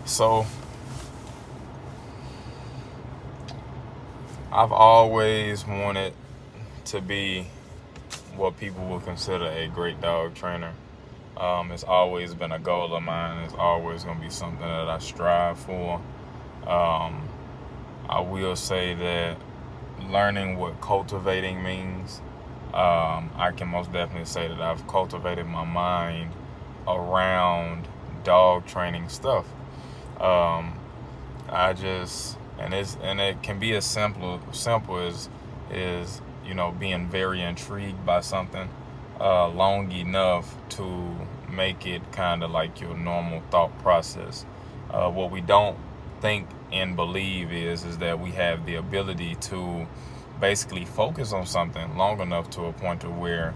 So I've always wanted to be what people would consider a great dog trainer. It's always been a goal of mine. It's always going to be something that I strive for. Um, I will say that learning what cultivating means, I can most definitely say that I've cultivated my mind around dog training stuff. Um, I just and it can be as simple as being very intrigued by something long enough to make it kind of like your normal thought process. What we don't think and believe is that we have the ability to basically focus on something long enough to a point to where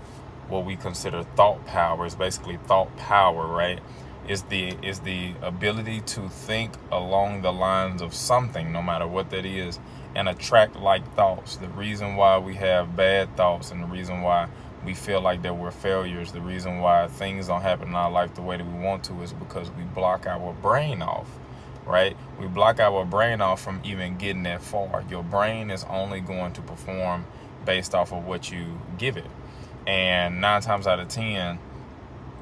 what we consider thought power is basically thought power, right? Is the ability to think along the lines of something, no matter what that is, and attract like thoughts. The reason why we have bad thoughts and the reason why we feel like that we're failures, the reason why things don't happen in our life the way that we want to, is because we block our brain off, right? We block our brain off from even getting that far. Your brain is only going to perform based off of what you give it. And 9 times out of 10,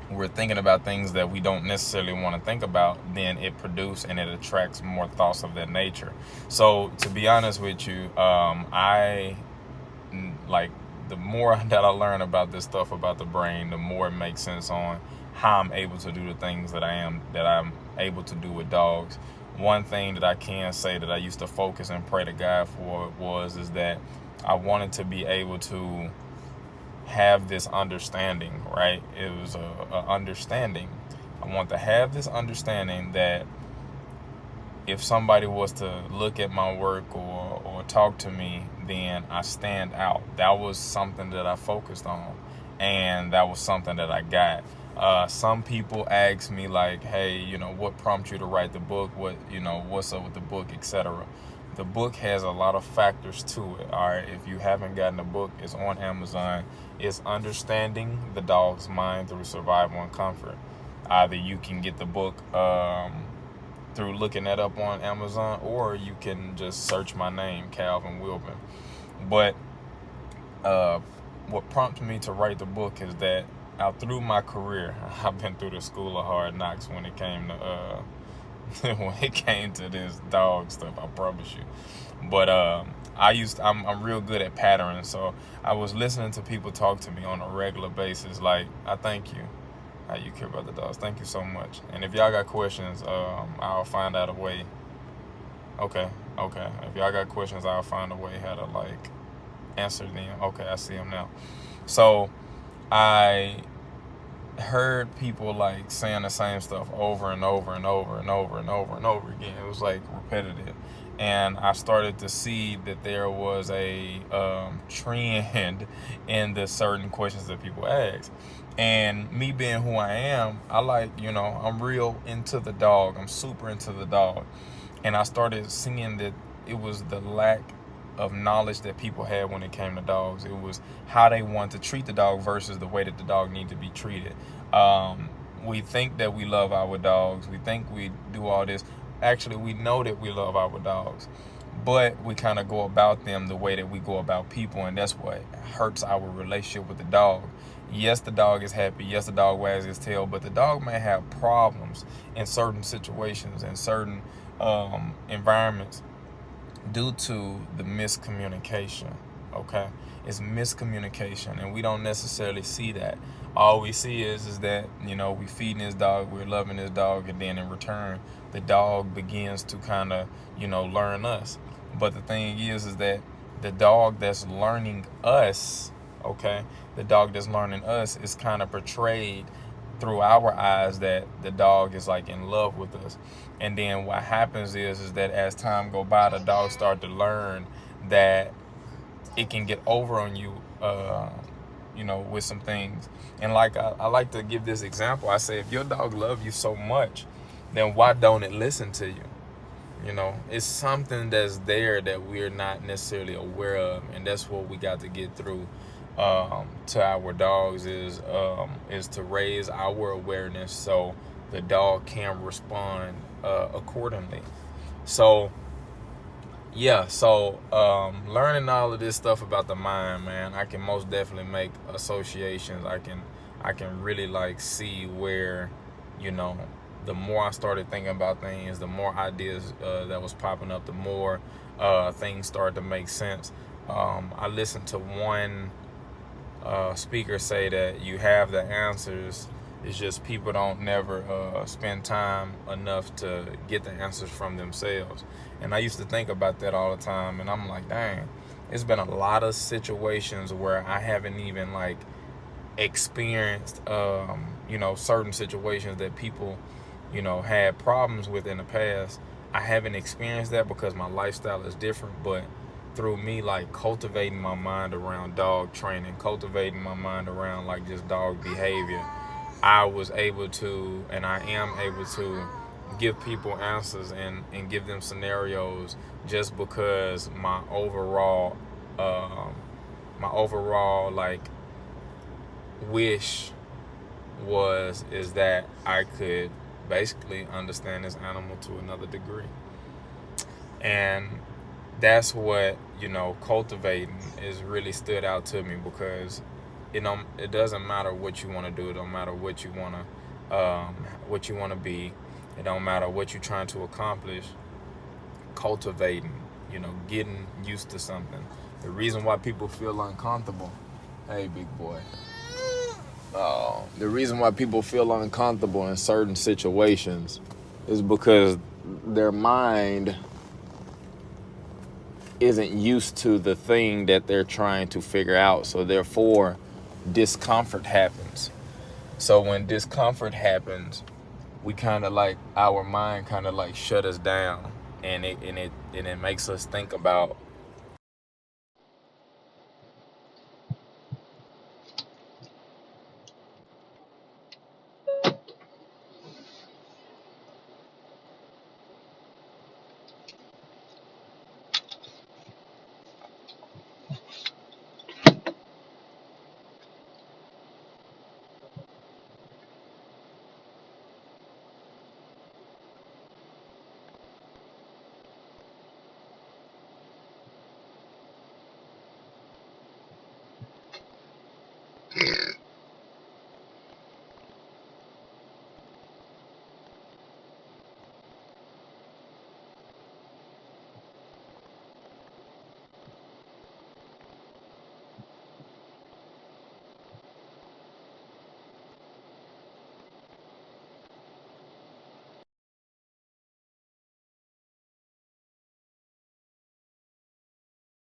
we're thinking about things that we don't necessarily want to think about, then it produces and it attracts more thoughts of that nature. So to be honest with you, I like the more that I learn about this stuff about the brain, the more it makes sense on how I'm able to do the things that I'm able to do with dogs. One thing that I can say that I used to focus and pray to God for is that I wanted to be able to have this understanding, right? It was a understanding. I want to have this understanding that if somebody was to look at my work or talk to me, then I stand out. That was something that I focused on, and that was something that I got. Some people ask me like, "Hey, what prompted you to write the book? What's up with the book, etc." The book has a lot of factors to it. All right, if you haven't gotten the book, it's on Amazon. It's Understanding the Dog's Mind Through Survival and Comfort. Either you can get the book through looking that up on Amazon, or you can just search my name, Calvin Wilburn. But what prompted me to write the book is that out through my career, I've been through the school of hard knocks when it came to when it came to this dog stuff. I promise you. But I'm real good at patterns, so I was listening to people talk to me on a regular basis. Like, I thank you. How you care about the dogs? Thank you so much. And if y'all got questions, I'll find out a way. Okay, okay. If y'all got questions, I'll find a way how to like answer them. Okay, I see them now. So I heard people like saying the same stuff over and over and over and over and over and over again. It was like repetitive, and I started to see that there was a trend in the certain questions that people ask. And me being who I am, I like, I'm real into the dog. I'm super into the dog, and I started seeing that it was the lack of knowledge that people had when it came to dogs. It was how they want to treat the dog versus the way that the dog needs to be treated. We think that we love our dogs. We think we do all this. Actually, we know that we love our dogs, but we kind of go about them the way that we go about people, and that's what hurts our relationship with the dog. Yes, the dog is happy. Yes, the dog wags his tail, but the dog may have problems in certain situations, in certain environments, due to the miscommunication. Okay, it's miscommunication, and we don't necessarily see that. All we see is that we feeding this dog, we're loving this dog, and then in return the dog begins to kind of learn us. But the thing is that the dog that's learning us, okay, the dog that's learning us is kind of portrayed through our eyes that the dog is like in love with us. And then what happens is that as time go by, the dog start to learn that it can get over on you, with some things. And like I like to give this example. I say, if your dog love you so much, then why don't it listen to you? It's something that's there that we're not necessarily aware of, and that's what we got to get through to our dogs is to raise our awareness, so the dog can respond accordingly. So yeah, so learning all of this stuff about the mind, man, I can most definitely make associations. I can really like see where, you know, the more I started thinking about things, the more ideas that was popping up, the more things started to make sense. I listened to one speaker say that you have the answers. It's just people don't never spend time enough to get the answers from themselves. And I used to think about that all the time, and I'm like, dang, it's been a lot of situations where I haven't even like experienced, certain situations that people, had problems with in the past. I haven't experienced that because my lifestyle is different, but through me like cultivating my mind around dog training, cultivating my mind around like just dog behavior, I was able to, and I am able to give people answers and give them scenarios just because my overall like wish is that I could basically understand this animal to another degree. And that's what, cultivating is really stood out to me, because it doesn't matter what you want to do, it don't matter what you want to be, it don't matter what you're trying to accomplish. Cultivating, getting used to something. The reason why people feel uncomfortable, hey big boy, the reason why people feel uncomfortable in certain situations is because their mind isn't used to the thing that they're trying to figure out. So therefore, discomfort happens. So when discomfort happens, we kind of like, our mind kind of like shut us down, and it makes us think about